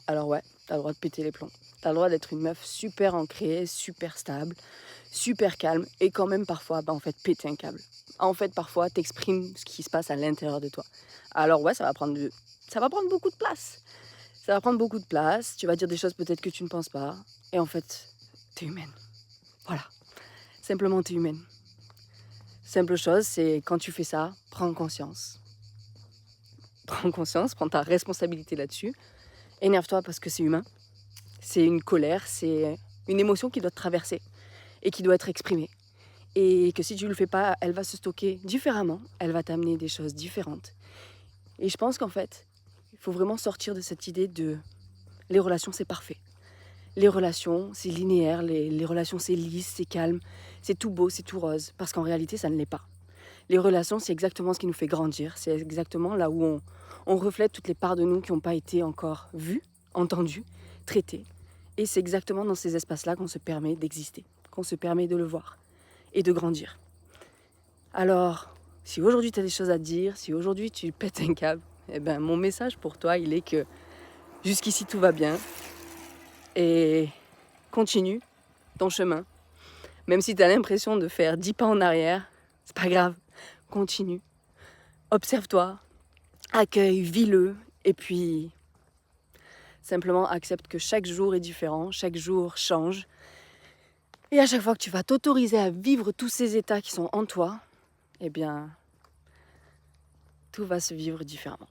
alors ouais, t'as le droit de péter les plombs. T'as le droit d'être une meuf super ancrée, super stable, super calme et quand même parfois, en fait, péter un câble. En fait, parfois, t'exprimes ce qui se passe à l'intérieur de toi. Alors ouais, ça va prendre beaucoup de place. Ça va prendre beaucoup de place, tu vas dire des choses peut-être que tu ne penses pas et en fait, t'es humaine. Voilà, simplement t'es humaine. Simple chose, c'est quand tu fais ça, prends conscience. Prends conscience, prends ta responsabilité là-dessus. Énerve-toi parce que c'est humain. C'est une colère, c'est une émotion qui doit te traverser et qui doit être exprimée. Et que si tu ne le fais pas, elle va se stocker différemment, elle va t'amener des choses différentes. Et je pense qu'en fait, il faut vraiment sortir de cette idée de les relations, c'est parfait. Les relations, c'est linéaire, les relations, c'est lisse, c'est calme, c'est tout beau, c'est tout rose. Parce qu'en réalité, ça ne l'est pas. Les relations, c'est exactement ce qui nous fait grandir. C'est exactement là où on reflète toutes les parts de nous qui n'ont pas été encore vues, entendues, traitées. Et c'est exactement dans ces espaces-là qu'on se permet d'exister, qu'on se permet de le voir et de grandir. Alors, si aujourd'hui tu as des choses à te dire, si aujourd'hui tu pètes un câble, eh ben, mon message pour toi, il est que jusqu'ici tout va bien et continue ton chemin. Même si tu as l'impression de faire 10 pas en arrière, c'est pas grave, continue. Observe-toi, accueille, vis-le et puis simplement accepte que chaque jour est différent, chaque jour change. Et à chaque fois que tu vas t'autoriser à vivre tous ces états qui sont en toi, eh bien, tout va se vivre différemment.